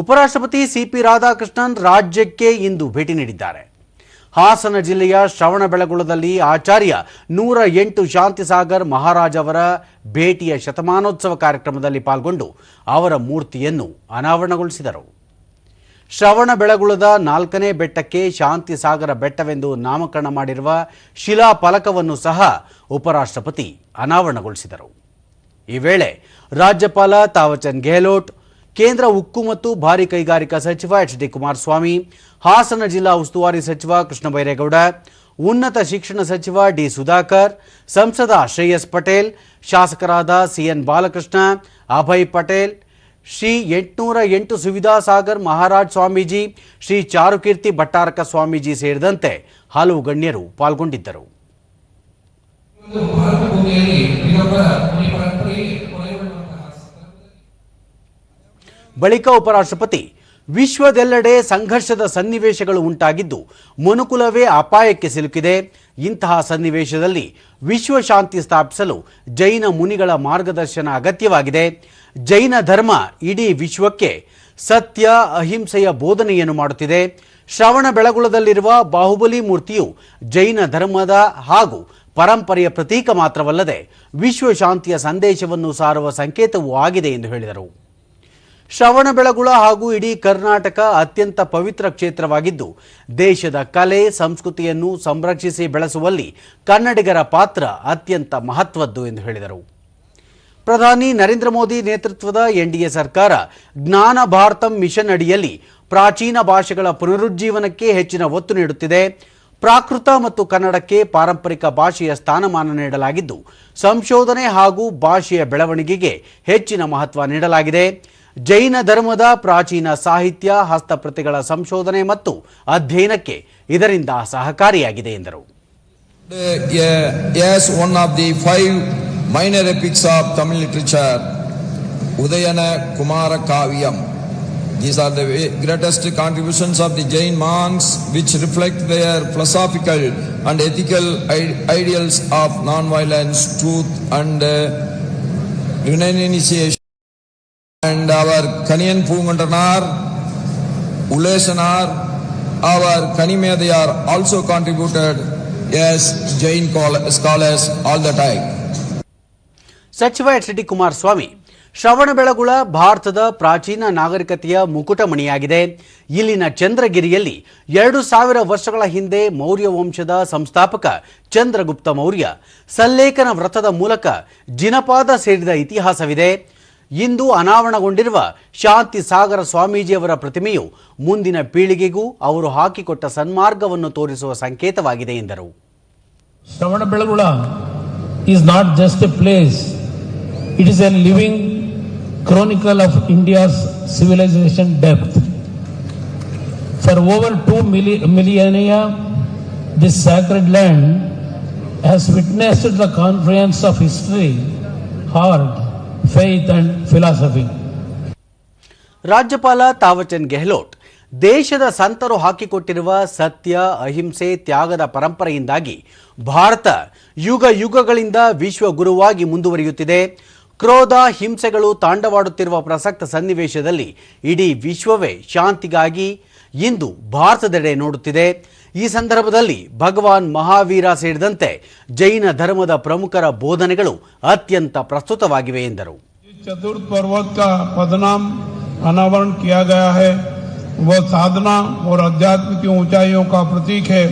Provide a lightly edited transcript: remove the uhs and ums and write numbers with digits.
ಉಪರಾಷ್ಟ್ರಪತಿ ಸಿಪಿ ರಾಧಾಕೃಷ್ಣನ್ ರಾಜ್ಯಕ್ಕೆ ಇಂದು ಭೇಟಿ ನೀಡಿದ್ದಾರೆ. ಹಾಸನ ಜಿಲ್ಲೆಯ ಶ್ರವಣಬೆಳಗೊಳದಲ್ಲಿ ಆಚಾರ್ಯ 108 ಶಾಂತಿಸಾಗರ್ ಮಹಾರಾಜ್ ಅವರ ಭೇಟಿಯ ಶತಮಾನೋತ್ಸವ ಕಾರ್ಯಕ್ರಮದಲ್ಲಿ ಪಾಲ್ಗೊಂಡು ಅವರ ಮೂರ್ತಿಯನ್ನು ಅನಾವರಣಗೊಳಿಸಿದರು. ಶ್ರವಣಬೆಳಗೊಳದ 4ನೇ ಬೆಟ್ಟಕ್ಕೆ ಶಾಂತಿಸಾಗರ ಬೆಟ್ಟವೆಂದು ನಾಮಕರಣ ಮಾಡಿರುವ ಶಿಲಾ ಫಲಕವನ್ನು ಸಹ ಉಪರಾಷ್ಟ್ರಪತಿ ಅನಾವರಣಗೊಳಿಸಿದರು. ಈ ವೇಳೆ ರಾಜ್ಯಪಾಲ ತಾವರ್ಚಂದ್ ಗೆಹ್ಲೋಟ್, ಕೇಂದ್ರ ಉಕ್ಕು ಮತ್ತು ಭಾರಿ ಕೈಗಾರಿಕಾ ಸಚಿವ ಎಚ್.ಡಿ. ಕುಮಾರಸ್ವಾಮಿ, ಹಾಸನ ಜಿಲ್ಲಾ ಉಸ್ತುವಾರಿ ಸಚಿವ ಕೃಷ್ಣ ಬೈರೇಗೌಡ, ಉನ್ನತ ಶಿಕ್ಷಣ ಸಚಿವ ಡಿ. ಸುಧಾಕರ್, ಸಂಸದ ಶ್ರೇಯಸ್ ಪಟೇಲ್, ಶಾಸಕರಾದ ಸಿಎನ್ ಬಾಲಕೃಷ್ಣ, ಅಭಯ್ ಪಟೇಲ್, ಶ್ರೀ 808 ಸುವಿಧಾಸಾಗರ್ ಮಹಾರಾಜ್ ಸ್ವಾಮೀಜಿ, ಶ್ರೀ ಚಾರುಕೀರ್ತಿ ಭಟ್ಟಾರಕ ಸ್ವಾಮೀಜಿ ಸೇರಿದಂತೆ ಹಲವು ಗಣ್ಯರು ಪಾಲ್ಗೊಂಡಿದ್ದರು. ಬಳಿಕ ಉಪರಾಷ್ಟ್ರಪತಿ ವಿಶ್ವದೆಲ್ಲೆಡೆ ಸಂಘರ್ಷದ ಸನ್ನಿವೇಶಗಳು ಉಂಟಾಗಿದ್ದು ಮನುಕುಲವೇ ಅಪಾಯಕ್ಕೆ ಸಿಲುಕಿದೆ. ಇಂತಹ ಸನ್ನಿವೇಶದಲ್ಲಿ ವಿಶ್ವ ಶಾಂತಿ ಸ್ಥಾಪಿಸಲು ಜೈನ ಮುನಿಗಳ ಮಾರ್ಗದರ್ಶನ ಅಗತ್ಯವಾಗಿದೆ. ಜೈನ ಧರ್ಮ ಇಡೀ ವಿಶ್ವಕ್ಕೆ ಸತ್ಯ ಅಹಿಂಸೆಯ ಬೋಧನೆಯನ್ನು ಮಾಡುತ್ತಿದೆ. ಶ್ರವಣಬೆಳಗೊಳದಲ್ಲಿರುವ ಬಾಹುಬಲಿ ಮೂರ್ತಿಯು ಜೈನ ಧರ್ಮದ ಹಾಗೂ ಪರಂಪರೆಯ ಪ್ರತೀಕ ಮಾತ್ರವಲ್ಲದೆ ವಿಶ್ವ ಶಾಂತಿಯ ಸಂದೇಶವನ್ನು ಸಾರುವ ಸಂಕೇತವೂ ಆಗಿದೆ ಎಂದು ಹೇಳಿದರು. ಶ್ರವಣಬೆಳಗೊಳ ಹಾಗೂ ಇಡೀ ಕರ್ನಾಟಕ ಅತ್ಯಂತ ಪವಿತ್ರ ಕ್ಷೇತ್ರವಾಗಿದ್ದು ದೇಶದ ಕಲೆ ಸಂಸ್ಕೃತಿಯನ್ನು ಸಂರಕ್ಷಿಸಿ ಬೆಳೆಸುವಲ್ಲಿ ಕನ್ನಡಿಗರ ಪಾತ್ರ ಅತ್ಯಂತ ಮಹತ್ವದ್ದು ಎಂದು ಹೇಳಿದರು. ಪ್ರಧಾನಿ ನರೇಂದ್ರ ಮೋದಿ ನೇತೃತ್ವದ ಎನ್ಡಿಎ ಸರ್ಕಾರ ಜ್ಞಾನ ಭಾರತಂ ಮಿಷನ್ ಅಡಿಯಲ್ಲಿ ಪ್ರಾಚೀನ ಭಾಷೆಗಳ ಪುನರುಜ್ಜೀವನಕ್ಕೆ ಹೆಚ್ಚಿನ ಒತ್ತು ನೀಡುತ್ತಿದೆ. ಪ್ರಾಕೃತ ಮತ್ತು ಕನ್ನಡಕ್ಕೆ ಪಾರಂಪರಿಕ ಭಾಷೆಯ ಸ್ಥಾನಮಾನ ನೀಡಲಾಗಿದ್ದು ಸಂಶೋಧನೆ ಹಾಗೂ ಭಾಷೆಯ ಬೆಳವಣಿಗೆಗೆ ಹೆಚ್ಚಿನ ಮಹತ್ವ ನೀಡಲಾಗಿದೆ. ಜೈನ ಧರ್ಮದ ಪ್ರಾಚೀನ ಸಾಹಿತ್ಯ ಹಸ್ತಪ್ರತಿಗಳ ಸಂಶೋಧನೆ ಮತ್ತು ಅಧ್ಯಯನಕ್ಕೆ ಇದರಿಂದ ಸಹಕಾರಿಯಾಗಿದೆ ಎಂದರು. Yes, one of the 5 minor epics of Tamil literature, Udayana Kumara Kavyam. These are the greatest contributions of the Jain monks which reflect their philosophical and ethical ideals of non-violence, truth and renunciation. And our Kaniyan Pungandanar, Ulesanar, our Kanimedayar also contributed as Jain scholars all the time. ಸಚಿವ H D. Kumaraswamy, Shravanabelagola ಭಾರತದ ಪ್ರಾಚೀನ ನಾಗರಿಕತೆಯ ಮುಕುಟಮಣಿಯಾಗಿದೆ. ಇಲ್ಲಿನ ಚಂದ್ರಗಿರಿಯಲ್ಲಿ 2000 ವರ್ಷಗಳ ಹಿಂದೆ ಮೌರ್ಯ ವಂಶದ ಸಂಸ್ಥಾಪಕ ಚಂದ್ರಗುಪ್ತ ಮೌರ್ಯ ಸಲ್ಲೇಖನ ವ್ರತದ ಮೂಲಕ ಜಿನಪಾದ ಸೇರಿದ ಇತಿಹಾಸವಿದೆ. ಇಂದು ಅನಾವರಣಗೊಂಡಿರುವ ಶಾಂತಿ ಸಾಗರ ಸ್ವಾಮೀಜಿಯವರ ಪ್ರತಿಮೆಯು ಮುಂದಿನ ಪೀಳಿಗೆಗೂ ಅವರು ಹಾಕಿಕೊಟ್ಟ ಸನ್ಮಾರ್ಗವನ್ನು ತೋರಿಸುವ ಸಂಕೇತವಾಗಿದೆ ಎಂದರು. Shravanabelagola is not just a place, it is a living chronicle of India's civilization depth. For over 2 millennia, this sacred land has witnessed the confluence of history, art, faith and philosophy. ರಾಜ್ಯಪಾಲ ತಾವರ್ಚಂದ್ ಗೆಹ್ಲೋಟ್, ದೇಶದ ಸಂತರು ಹಾಕಿಕೊಟ್ಟಿರುವ ಸತ್ಯ ಅಹಿಂಸೆ ತ್ಯಾಗದ ಪರಂಪರೆಯಿಂದಾಗಿ ಭಾರತ ಯುಗ ಯುಗಗಳಿಂದ ವಿಶ್ವ ಗುರುವಾಗಿ ಮುಂದುವರಿಯುತ್ತಿದೆ. ಕ್ರೋಧ ಹಿಂಸೆಗಳು ತಾಂಡವಾಡುತ್ತಿರುವ ಪ್ರಸಕ್ತ ಸನ್ನಿವೇಶದಲ್ಲಿ ಇಡೀ ವಿಶ್ವವೇ ಶಾಂತಿಗಾಗಿ ಇಂದು ಭಾರತದೆಡೆ ನೋಡುತ್ತಿದೆ. ಈ ಸಂದರ್ಭದಲ್ಲಿ ಭಗವಾನ್ ಮಹಾವೀರ ಸೇರಿದಂತೆ ಜೈನ ಧರ್ಮದ ಪ್ರಮುಖರ ಬೋಧನೆಗಳು ಅತ್ಯಂತ ಪ್ರಸ್ತುತವಾಗಿವೆ ಎಂದರು. चतुर्थ पर्वत का पदनाम अनावरण किया गया है, वह साधना और आध्यात्मिक ऊंचाइयों का प्रतीक है.